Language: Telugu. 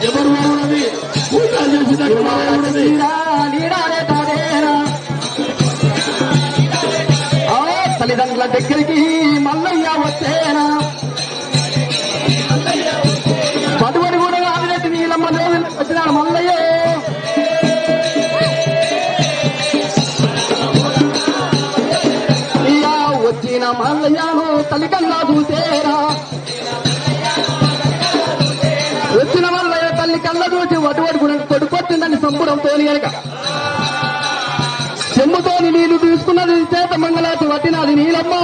ఎవరు ఉన్నది తల్లిదండ్రుల దగ్గరికి మల్లయ్య వచ్చేనా పటుబడి కూడా ఆదిరెడ్డి నీలమ్మ వచ్చినాడు మల్లయ్య వచ్చిన మల్లయ్యను తల్లికల్లా చూసేరా వచ్చిన మల్లయ్య తల్లి కళ్ళ చూసి వటువడి కూడా కొడుకొచ్చిందని సంబురంతో కనుక చెమ్ముతోని నీళ్లు తీసుకున్నది చేత మంగళాచి వట్టినది నీలమ్మ